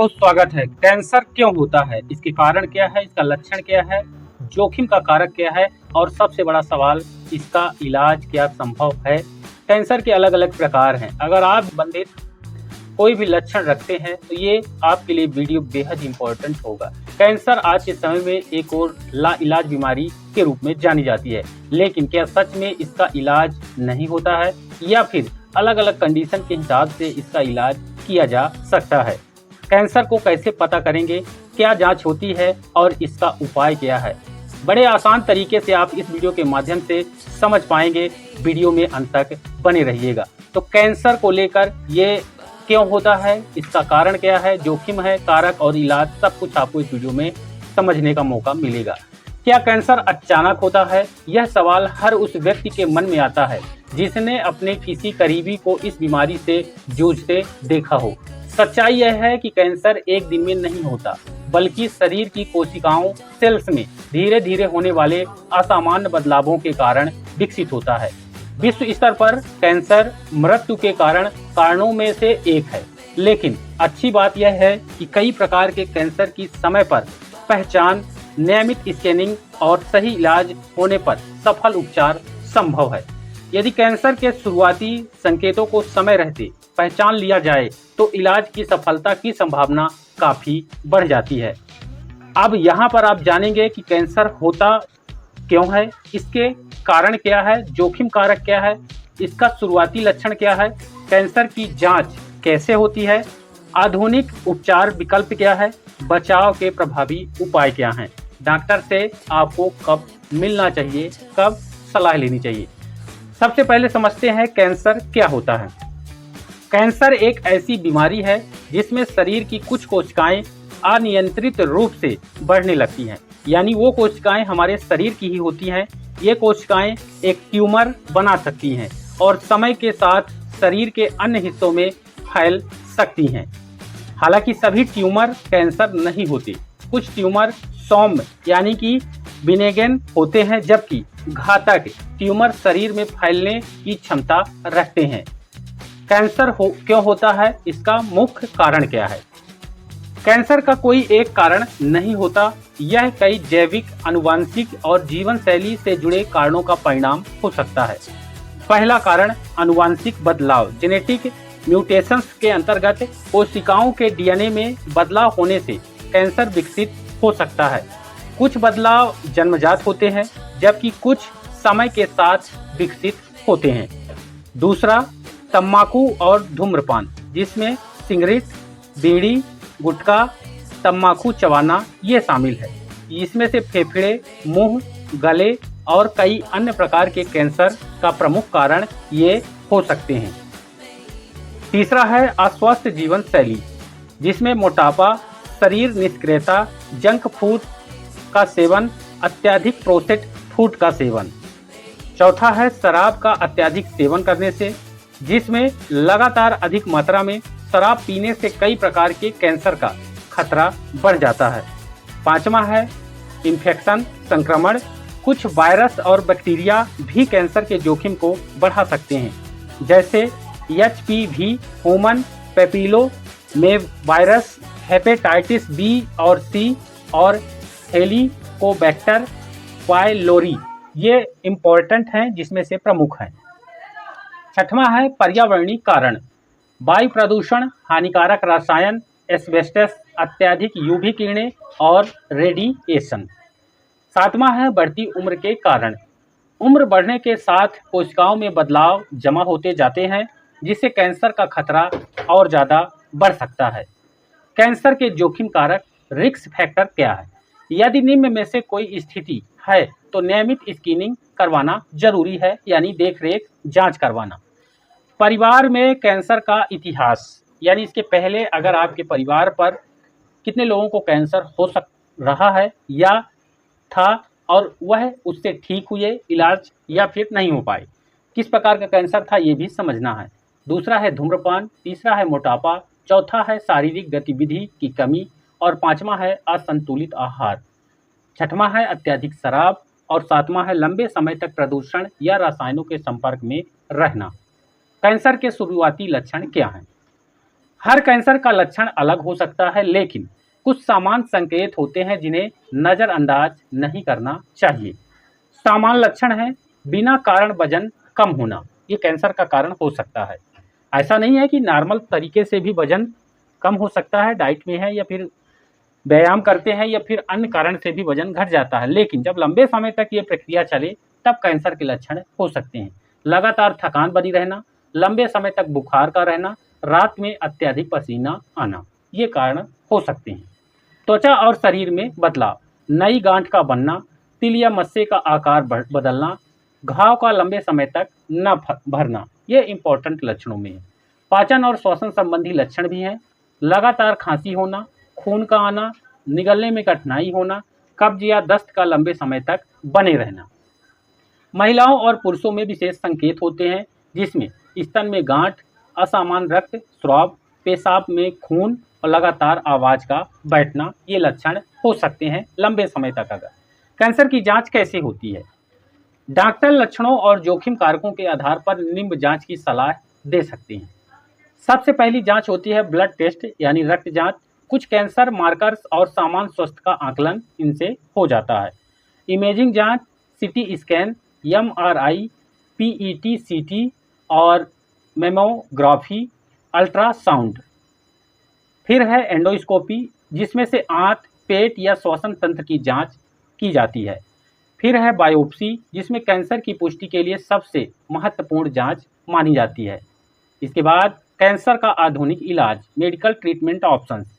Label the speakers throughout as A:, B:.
A: बहुत स्वागत है। कैंसर क्यों होता है, इसके कारण क्या है, इसका लक्षण क्या है, जोखिम का कारक क्या है और सबसे बड़ा सवाल इसका इलाज क्या संभव है। कैंसर के अलग अलग प्रकार हैं। अगर आप संबंधित कोई भी लक्षण रखते हैं तो ये आपके लिए वीडियो बेहद इम्पोर्टेंट होगा। कैंसर आज के समय में एक और लाइलाज बीमारी के रूप में जानी जाती है, लेकिन क्या सच में इसका इलाज नहीं होता है या फिर अलग अलग कंडीशन के हिसाब से इसका इलाज किया जा सकता है। कैंसर को कैसे पता करेंगे, क्या जांच होती है और इसका उपाय क्या है, बड़े आसान तरीके से आप इस वीडियो के माध्यम से समझ पाएंगे। वीडियो में अंत तक बने रहिएगा। तो कैंसर को लेकर ये क्यों होता है, इसका कारण क्या है, जोखिम है, कारक और इलाज, सब कुछ आपको इस वीडियो में समझने का मौका मिलेगा। क्या कैंसर अचानक होता है? यह सवाल हर उस व्यक्ति के मन में आता है जिसने अपने किसी करीबी को इस बीमारी से जूझते देखा हो। सच्चाई यह है कि कैंसर एक दिन में नहीं होता, बल्कि शरीर की कोशिकाओं सेल्स में धीरे धीरे होने वाले असामान्य बदलावों के कारण विकसित होता है। विश्व स्तर पर कैंसर मृत्यु के कारणों में से एक है, लेकिन अच्छी बात यह है कि कई प्रकार के कैंसर की समय पर पहचान, नियमित स्कैनिंग और सही इलाज होने पर सफल उपचार संभव है। यदि कैंसर के शुरुआती संकेतों को समय रहते पहचान लिया जाए तो इलाज की सफलता की संभावना काफी बढ़ जाती है। अब यहाँ पर आप जानेंगे कि कैंसर होता क्यों है, इसके कारण क्या है, जोखिम कारक क्या है, इसका शुरुआती लक्षण क्या है, कैंसर की जांच कैसे होती है, आधुनिक उपचार विकल्प क्या है, बचाव के प्रभावी उपाय क्या हैं, डॉक्टर से आपको कब मिलना चाहिए, कब सलाह लेनी चाहिए। सबसे पहले समझते हैं कैंसर क्या होता है। कैंसर एक ऐसी बीमारी है जिसमें शरीर की कुछ कोशिकाएं अनियंत्रित रूप से बढ़ने लगती हैं, यानी वो कोशिकाएं हमारे शरीर की ही होती हैं। ये कोशिकाएं एक ट्यूमर बना सकती हैं और समय के साथ शरीर के अन्य हिस्सों में फैल सकती हैं। हालांकि सभी ट्यूमर कैंसर नहीं होते। कुछ ट्यूमर सौम्य यानी कि बिनेगन होते हैं, जबकि घातक ट्यूमर शरीर में फैलने की क्षमता रखते हैं। कैंसर क्यों होता है, इसका मुख्य कारण क्या है? कैंसर का कोई एक कारण नहीं होता, यह कई जैविक, आनुवंशिक और जीवन शैली से जुड़े कारणों का परिणाम हो सकता है। पहला कारण आनुवंशिक बदलाव, जेनेटिक म्यूटेशंस के अंतर्गत कोशिकाओं के डीएनए में बदलाव होने से कैंसर विकसित हो सकता है। कुछ बदलाव जन्मजात होते हैं, जबकि कुछ समय के साथ विकसित होते हैं। दूसरा, तंबाकू और धूम्रपान, जिसमें सिगरेट, बीड़ी, गुटखा, तंबाकू चबाना ये शामिल है। इसमें से फेफड़े, मुंह, गले और कई अन्य प्रकार के कैंसर का प्रमुख कारण ये हो सकते हैं। तीसरा है अस्वस्थ जीवन शैली, जिसमें मोटापा, शरीर निष्क्रियता, जंक फूड का सेवन, अत्यधिक प्रोसेस्ड फूड का सेवन। चौथा है शराब का अत्यधिक सेवन करने से, जिसमें लगातार अधिक मात्रा में शराब पीने से कई प्रकार के कैंसर का खतरा बढ़ जाता है। पांचवा है इन्फेक्शन, संक्रमण। कुछ वायरस और बैक्टीरिया भी कैंसर के जोखिम को बढ़ा सकते हैं, जैसे HPV, human papilloma virus, hepatitis B और सी और हेलिकोबैक्टर पायलोरी। ये इम्पोर्टेंट हैं, जिसमें से प्रमुख हैं। छठवां है पर्यावरणीय कारण, वायु प्रदूषण, हानिकारक रसायन, एस्बेस्टस, अत्यधिक यूवी किरणें और रेडिएशन। सातवां है बढ़ती उम्र के कारण। उम्र बढ़ने के साथ कोशिकाओं में बदलाव जमा होते जाते हैं, जिससे कैंसर का खतरा और ज़्यादा बढ़ सकता है। कैंसर के जोखिम कारक, रिस्क फैक्टर क्या है? यदि निम्न में से कोई स्थिति है तो नियमित स्क्रीनिंग करवाना जरूरी है, यानी देखरेख, जांच करवाना। परिवार में कैंसर का इतिहास, यानी इसके पहले अगर आपके परिवार पर कितने लोगों को कैंसर हो रहा है या था और वह उससे ठीक हुए इलाज या फिर नहीं हो पाए, किस प्रकार का कैंसर था ये भी समझना है। दूसरा है धूम्रपान, तीसरा है मोटापा, चौथा है शारीरिक गतिविधि की कमी और पांचवा है असंतुलित आहार। छठवां है अत्यधिक शराब और सातवां है लंबे समय तक प्रदूषण या रसायनों के संपर्क में रहना। कैंसर के शुरुआती लक्षण क्या हैं? हर कैंसर का लक्षण अलग हो सकता है, लेकिन कुछ सामान्य संकेत होते हैं जिन्हें नज़रअंदाज नहीं करना चाहिए। सामान्य लक्षण है बिना कारण वजन कम होना, ये कैंसर का कारण हो सकता है। ऐसा नहीं है कि नॉर्मल तरीके से भी वजन कम हो सकता है, डाइट में है या फिर व्यायाम करते हैं या फिर अन्य कारण से भी वजन घट जाता है, लेकिन जब लंबे समय तक ये प्रक्रिया चले तब कैंसर के लक्षण हो सकते हैं। लगातार थकान बनी रहना, लंबे समय तक बुखार का रहना, रात में अत्यधिक पसीना आना, ये कारण हो सकते हैं। त्वचा और शरीर में बदलाव, नई गांठ का बनना, तिल या मस्से का आकार बदलना, घाव का लंबे समय तक न भरना, ये इंपॉर्टेंट लक्षणों में है। पाचन और श्वसन संबंधी लक्षण भी हैं। लगातार खांसी होना, खून का आना, निगलने में कठिनाई होना, कब्ज या दस्त का लंबे समय तक बने रहना। महिलाओं और पुरुषों में विशेष संकेत होते हैं, जिसमें स्तन में गांठ, असामान्य रक्त स्राव, पेशाब में खून और लगातार आवाज का बैठना, ये लक्षण हो सकते हैं लंबे समय तक। अगर कैंसर की जांच कैसे होती है? डॉक्टर लक्षणों और जोखिम कारकों के आधार पर निम्न जांच की सलाह दे सकते हैं। सबसे पहली जांच होती है ब्लड टेस्ट यानी रक्त जांच। कुछ कैंसर मार्कर्स और सामान्य स्वास्थ्य का आकलन इनसे हो जाता है। इमेजिंग जांच, सीटी स्कैन, एमआरआई, पीईटी सीटी और मेमोग्राफी, अल्ट्रासाउंड। फिर है एंडोस्कोपी, जिसमें से आंत, पेट या श्वसन तंत्र की जांच की जाती है। फिर है बायोप्सी, जिसमें कैंसर की पुष्टि के लिए सबसे महत्वपूर्ण जांच मानी जाती है। इसके बाद कैंसर का आधुनिक इलाज, मेडिकल ट्रीटमेंट ऑप्शंस।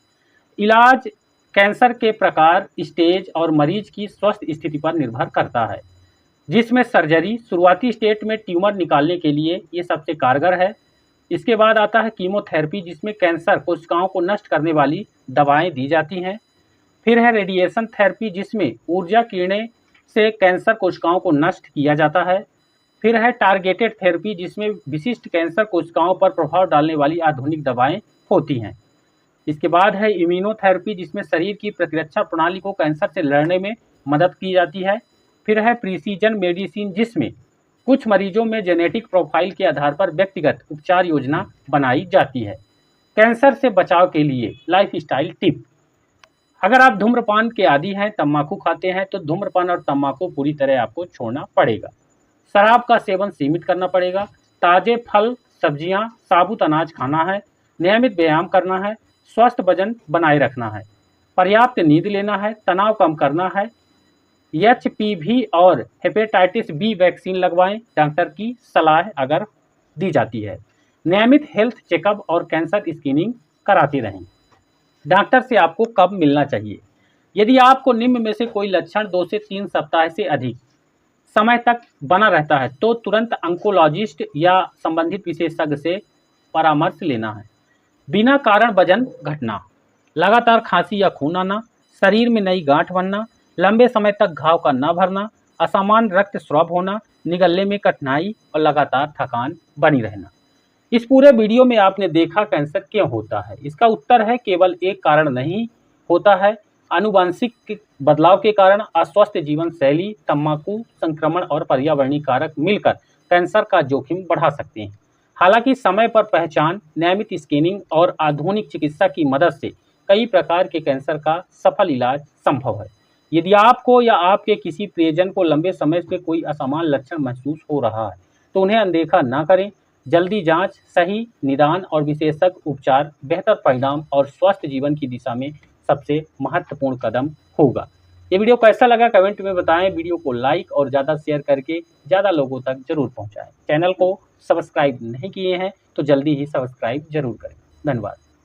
A: इलाज कैंसर के प्रकार, स्टेज और मरीज की स्वास्थ्य स्थिति पर निर्भर करता है, जिसमें सर्जरी शुरुआती स्टेज में ट्यूमर निकालने के लिए ये सबसे कारगर है। इसके बाद आता है कीमोथेरेपी, जिसमें कैंसर कोशिकाओं को नष्ट करने वाली दवाएं दी जाती हैं। फिर है रेडिएशन थेरेपी, जिसमें ऊर्जा किरणें से कैंसर कोशिकाओं को नष्ट किया जाता है। फिर है टारगेटेड थेरेपी, जिसमें विशिष्ट कैंसर कोशिकाओं पर प्रभाव डालने वाली आधुनिक दवाएं होती हैं। इसके बाद है इम्यूनोथेरेपी, जिसमें शरीर की प्रतिरक्षा प्रणाली को कैंसर से लड़ने में मदद की जाती है। फिर है प्रिसीजन मेडिसिन, जिसमें कुछ मरीजों में जेनेटिक प्रोफाइल के आधार पर व्यक्तिगत उपचार योजना बनाई जाती है। कैंसर से बचाव के लिए लाइफस्टाइल टिप। अगर आप धूम्रपान के आदी हैं, तंबाकू खाते हैं, तो धूम्रपान और तंबाकू पूरी तरह आपको छोड़ना पड़ेगा। शराब का सेवन सीमित करना पड़ेगा। ताज़े फल, सब्जियां, साबुत अनाज खाना है। नियमित व्यायाम करना है। स्वस्थ वजन बनाए रखना है। पर्याप्त नींद लेना है। तनाव कम करना है। एचपीवी और हेपेटाइटिस बी वैक्सीन लगवाएं, डॉक्टर की सलाह अगर दी जाती है। नियमित हेल्थ चेकअप और कैंसर स्क्रीनिंग कराते रहें। डॉक्टर से आपको कब मिलना चाहिए? यदि आपको निम्न में से कोई लक्षण 2 से 3 सप्ताह से अधिक समय तक बना रहता है, तो तुरंत ऑन्कोलॉजिस्ट या संबंधित विशेषज्ञ से परामर्श लेना है। बिना कारण वजन घटना, लगातार खांसी या खून आना, शरीर में नई गांठ बनना, लंबे समय तक घाव का न भरना, असामान्य रक्त स्राव होना, निगलने में कठिनाई और लगातार थकान बनी रहना। इस पूरे वीडियो में आपने देखा कैंसर क्यों होता है। इसका उत्तर है केवल एक कारण नहीं होता है। आनुवंशिक बदलाव के कारण, अस्वस्थ जीवन शैली, तंबाकू संक्रमण और पर्यावरणीय कारक मिलकर कैंसर का जोखिम बढ़ा सकते हैं। हालांकि समय पर पहचान, नियमित स्क्रीनिंग और आधुनिक चिकित्सा की मदद से कई प्रकार के कैंसर का सफल इलाज संभव है। यदि आपको या आपके किसी प्रियजन को लंबे समय से कोई असामान्य लक्षण महसूस हो रहा है, तो उन्हें अनदेखा न करें। जल्दी जांच, सही निदान और विशेषज्ञ उपचार बेहतर परिणाम और स्वस्थ जीवन की दिशा में सबसे महत्वपूर्ण कदम होगा। ये वीडियो कैसा लगा कमेंट में बताएं। वीडियो को लाइक और ज़्यादा शेयर करके ज़्यादा लोगों तक जरूर पहुंचाएं। चैनल को सब्सक्राइब नहीं किए हैं तो जल्दी ही सब्सक्राइब जरूर करें। धन्यवाद।